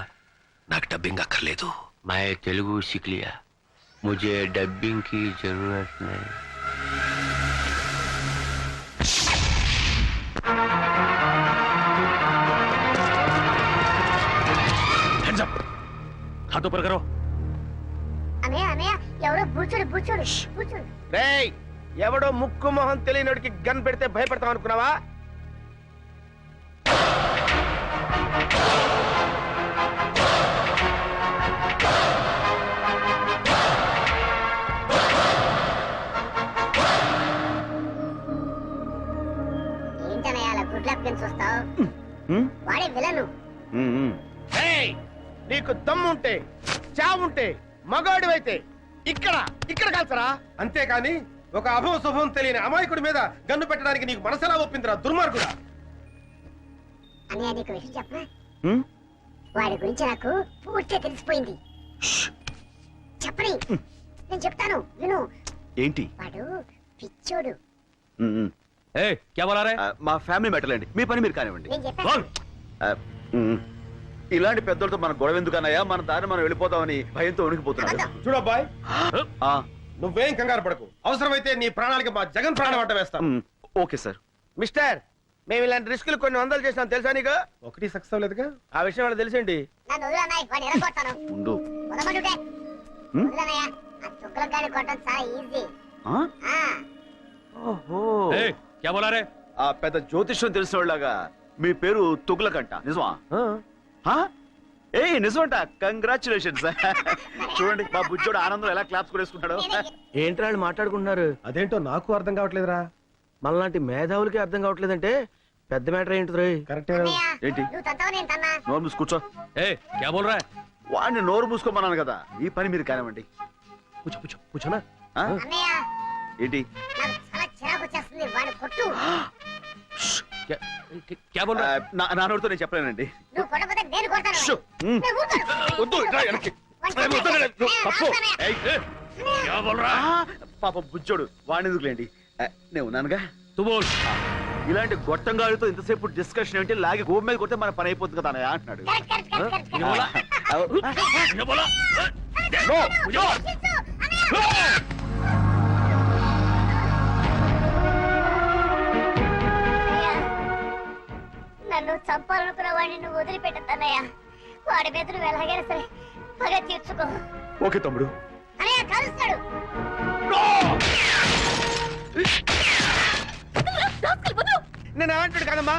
నాకు డబ్బింగ్ అక్కర్లేదు. मैं तेलुगु सीख लिया, मुझे डबिंग की जरूरत नहीं. హ్యాండ్స్ అప్, హాత్ ऊपर करो. అన్నయ్య అన్నయ్య ఎవరో బూచోడు బూచోడు బూచోడు. రేయ్, ఎవడో ముక్కు మొహం తెలియనోడికి గన్ పెడితే భయపడతాం అనుకున్నావా? ఏంటన్నయ్య అలా గుడ్ లక్ అని చూస్తావు? వాడే విలను. రేయ్, నీకు దమ్ముంటే చావుంటే మగాడివైతే ఇక్కడ ఇక్కడ కాల్చరా. అంతేకాని ఒక అభవం శుభం తెలియని అమాయకుడి మీద గన్ను పెట్టడానికి నీకు మనసెలా ఒప్పిందిరా దుర్మార్గుడా? అన్నయ్య నీకు విషయం చెప్పనా? వాడి గురించి నాకు పూర్తిగా తెలిసిపోయింది. చెప్పని, నేను చెప్తాను విను. ఏంటి? వాడు పిచ్చోడు. ఏ క్యా బోలా రే? మా ఫ్యామిలీ మెటల్ అండి, మీ పని మీరు కానివ్వండి. నేను చెప్పాను. ఇలాంటి పెద్దలతో మన గొడవ ఎందుకన్నాయా? మన దారి మనం వెళ్ళిపోతామని భయంతో ఉనికిపోతున్నాడు. చూడబ్బాయ్, నువ్వేం కంగారు పడకు. అవసరమైతే నీ ప్రాణాలకి మా జగన్ ప్రాణం అడ్డ వేస్తాం. Okay sir. మిస్టర్, మేము ఇలాంటి రిస్కులు కొన్ని వందలు చేసినాం తెలుసా నీకు? ఒకటి సక్సెస్ అవ్వలేదుగా. ఆ విషయం వాళ్ళకి తెలిసేంటి? నన్ను వదిలు అన్నయ్య, వాడిని ఎరగొడతాను. ఉండు. వదలమంటుంటే. వదిలు అన్నయ్య, ఆ చుక్కల గాని కొట్టడం చాలా ఈజీ. ఓహో, ఏ క్యా బోలా రే? ఆ పెద్ద జ్యోతిష్యం తెలిసిన వాళ్ళగా మీ పేరు తుగ్లకంట, నిజమా? ఏ నిజమంట, కంగ్రాచులేషన్స్. చూడండి మా బుజ్జోడు ఆనందం ఎలా క్లాప్స్ కొనేసుకుంటాడు. ఏంట్రా వాళ్ళు మాట్లాడుకుంటున్నారు? అదేంటో నాకు అర్థం కావట్లేదురా. మనలాంటి మేధావులకి అర్థం కావట్లేదంటే పెద్ద మ్యాటర్ ఏంటి రే? కరెక్టే. ఏంటి? నువ్వు తంతావు, నేను తన్నా. నోరు మూసి కూర్చో. ఏ క్యా బోల్ రా? వాడిని నోరు మూసుకోమన్నాను కదా, మీ పని మీరు కానివ్వండి. కూర్చో కూర్చో కూర్చోనా. అన్నయ్య, ఏంటి? నాకు చాలా చిరాకు వచ్చేస్తుంది. వాడిని కొట్టు. క్యా బోల్ రా? నా నోటితో నేను చెప్పలేనండి. నువ్వు కొట్టకపోతే నేను కొడతాను. షూ. నేను ఊరుకోను. వద్దు, రా వెనక్కి. వాడిని కొట్టు. తప్పు. ఏయ్, క్యా బోల్ రా? పాప బుజ్జోడు, వాడిని ఎందుకులేండి, నేను ఉన్నానుగా. తు బోల్. ఇలాంటి గొట్టంగాడితో ఇంతసేపు డిస్కషన్ ఏంటి? లాగి గోపు మీద కొడితే మన పని అయిపోతుంది కదా అన్నయ్య అంటున్నాడు. కరెక్ట్, కరెక్ట్, కరెక్ట్, కరెక్ట్, క్యా బోలా? క్యా బోలా? No, no. నన్ను చంపాలనుకున్న వాడిని నువ్వు వదిలిపెట్టద్దన్నయ్య. వాడి మీద నువ్వు ఎలాగైనా సరే పగ తీర్చుకో. ఓకే తమ్ముడు. అన్నయ్య కలుస్తాడు. నేను ఏమంటాడు కదమ్మా.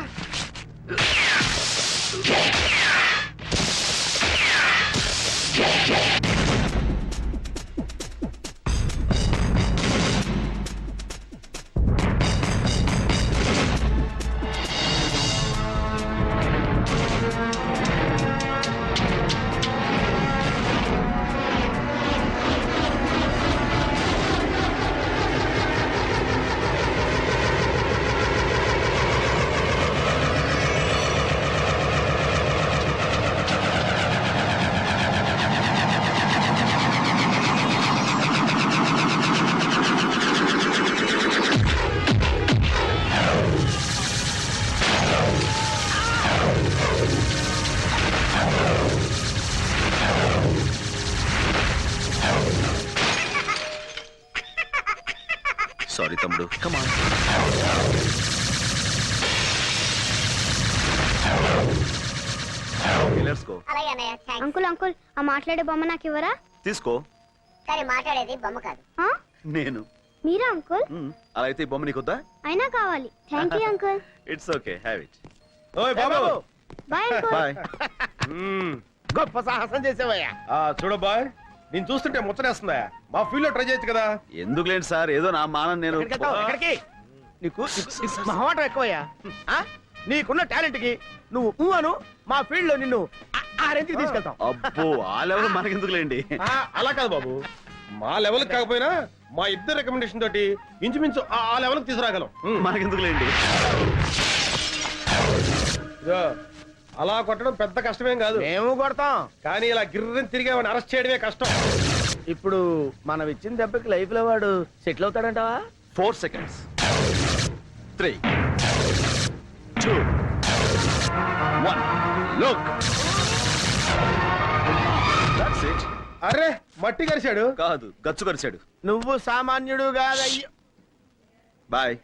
సారీ తమ్ముడు, కమాన్. Let's go. అలాగే అన్నయ్య, థాంక్స్. అంకుల్ అంకుల్, ఆ మాట్లాడే బొమ్మ నాకు ఇవ్వరా? తీసుకో. కానీ మాట్లాడేది బొమ్మ కాదు. నేను. మీరా అంకుల్? అలా అయితే ఈ బొమ్మ నీకొద్దా? అయినా కావాలి. Thank you uncle. It's okay, have it. ఓయ్ బాబు. Bye uncle. బాయ్. గొప్ప సాహసం చేసావయ్యా. చూడబ్బాయ్, నేను చూస్తుంటే ముచ్చటేస్తుందా? మా ఫీల్డ్ లో ట్రై చేయొచ్చు కదా. ఎందుకు లేండి సార్, ఏదో నా మానం నేను. ఎక్కడికి? నీకు మహమాటం ఎక్కువయ్యా. నీకున్న టాలెంట్ కి నువ్వు అను, మా ఫీల్డ్ లో నిన్ను ఆ రేంజ్కి తీసుకెళ్తాం. అబ్బో, ఆ లెవెల్ మనకెందుకు లేండి. అలా కాదు బాబు, మా లెవెల్ కాకపోయినా మా ఇద్దరు రికమెండేషన్ తోటి ఇంచుమించు ఆ లెవెల్ తీసుకురాగలం. మనకెందుకు లేండి. అలా కొట్టడం పెద్ద కష్టమేం కాదు. మేము కొడతాం, కానీ ఇలా గిర్రని తిరిగి వాడిని అరెస్ట్ చేయడమే కష్టం. ఇప్పుడు మనం ఇచ్చిన దెబ్బకి లైఫ్ లో వాడు సెటిల్ అవుతాడంటావా? 4 seconds. 3, 2, 1 look that's it. అరే మట్టి కరిశాడు. కాదు, గచ్చు కరిచాడు. నువ్వు సామాన్యుడు కాదయ్యో. బాయ్.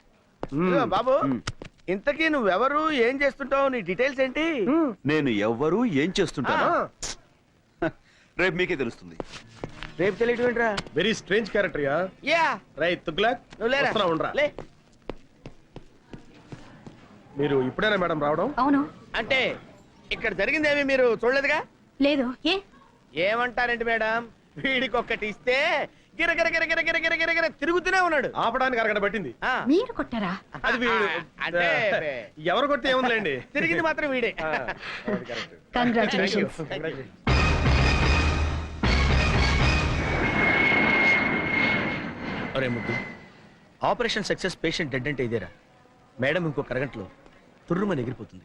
ఇదిగో బాబు, మ్మ్. ఇంతకీ నువ్వెవరు, ఏం చేస్తుంటావు, నీ డీటెయిల్స్ ఏంటి? నేను ఎవ్వరు ఏం చేస్తుంటాను రేపు మీకే తెలుస్తుంది. రేపు తెలియటం ఏంట్రా? Very strange character yeah. Ya, రై తుగ్లక్, నువ్వు లేరా? వస్తున్నా, ఉండరా. లే. మీరు ఇప్పుడేనా మేడం రావడం? అవును. అంటే ఇక్కడ జరిగిందేమి మీరు చూడలేదుగా? లేదు. ఏ? ఏమంటారేంటి మేడం, వీడికి ఒక్కటి ఇస్తే గిరగిర గిరగిర గిరగిర గిరగిర తిరుగుతూనే ఉన్నాడు. ఆపడానికి అరగడ పట్టింది. ఆ, మీరు కొట్టారా? అది వీడు. అంటే ఎవరు కొడితే ఏముందిలేండి. తిరిగింది మాత్రం వీడే. ఆ, అది correct. కంగ్రాచులేషన్స్. అరే ముద్దు, ఆపరేషన్ సక్సెస్, పేషెంట్ డెడ్ అంటే ఇదేరా? మేడం ఇంకొక అరగంటలో తుర్రుమని ఎగిరిపోతుంది.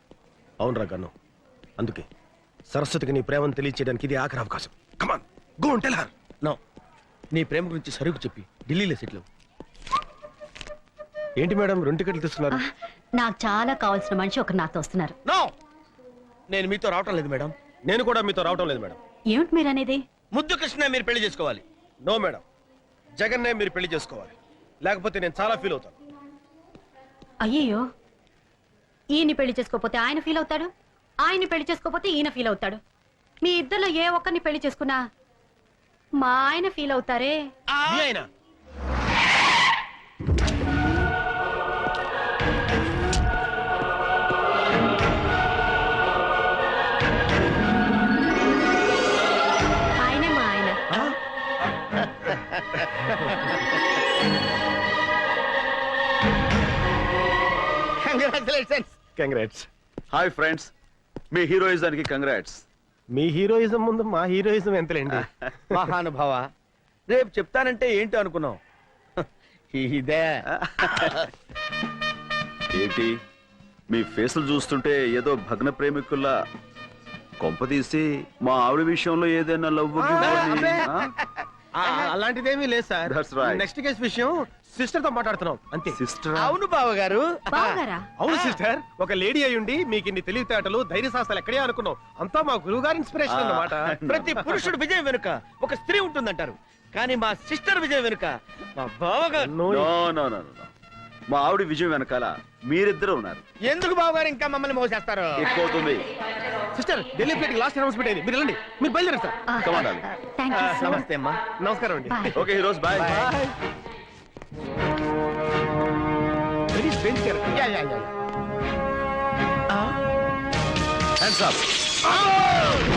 అవునరా గన్ను, అందుకే సరస్వతికి నీ ప్రేమను తెలియచేయడానికి ఇది ఆఖరి అవకాశం. Come on, go and tell her. No, నీ ప్రేమ గురించి సరుకు చెప్పి ఢిల్లీలో సెటిల్. ఏంటి మేడం 2 టికెట్లు తీసుకున్నారు? నాకు చాలా కావాల్సిన మనిషి ఒకరు నాతో వస్తున్నారు. నో, నేను మీతో రావటం లేదు మేడం. నేను కూడా మీతో రావటం లేదు మేడం. ఏమిటి మీరు అనేది? ముద్దు కృష్ణ మీరు పెళ్లి చేసుకోవాలి. నో మేడం, జగన్నే మీరు పెళ్లి చేసుకోవాలి. లేకపోతే నేను చాలా ఫీల్ అవుతాను. అయ్యయ్యో, ఈయన్ని పెళ్లి చేసుకోకపోతే ఆయన ఫీల్ అవుతాడు, ఆయన్ని పెళ్లి చేసుకోకపోతే ఈయన ఫీల్ అవుతాడు. మీ ఇద్దరిలో ఏ ఒక్కరిని పెళ్లి చేసుకున్నా మా ఆయన ఫీల్ అవుతారే. మీ ఆయన? ఆయనే మా ఆయన. కంగ్రాచులేషన్స్. కంగ్రాట్స్. హాయ్ ఫ్రెండ్స్, మీ హీరోయిజానికి కంగ్రాట్స్. మీ హీరోయిజం ముందు మా హీరోయిజం ఎంతలేండి. మహానుభావ, రేపు చెప్తానంటే ఏంటో అనుకున్నావు. ఇదే ఏంటి మీ ఫేసులు చూస్తుంటే ఏదో భగ్న ప్రేమికుల్లా, కొంపదీసి మా ఆవిడ విషయంలో ఏదైనా లవ్ అబ్బే. అలాంటిదేమీ లేదు sir. That's right. Next case విషయం సిస్టర్ తో మాట్లాడుతున్నాం అంతే. సిస్టర్. అవును బావగారు. బావగారా? అవును సిస్టర్, ఒక లేడీ అయ్యుండి మీకు ఇన్ని తెలివితేటలు ధైర్య సాహసాలు ఎక్కడే అనుకున్నాం. అంతా మా గురువు గారి ఇన్స్పిరేషన్ అన్నమాట. ప్రతి పురుషుడు విజయం వెనుక ఒక స్త్రీ ఉంటుందంటారు, కానీ మా సిస్టర్ విజయం వెనుక మా బావగారు. నో నో నో నో, మా ఆవిడ విజయం వెనకాల మీరిద్దరు ఉన్నారు. ఎందుకు బావగారు ఇంకా మమ్మల్ని మోసేస్తారు? ఎక్కువ అవుతుంది. Sister, Delhi flight last announcement అయింది. మీరు వెళ్ళండి, మీరు బయలుదేరండి sir. Come on, darling. Thank you so much. నమస్తే అమ్మా. నమస్కారం అండి. Bye. Okay heroes, bye. Very strange character. Yeah, yeah, yeah. Hands up.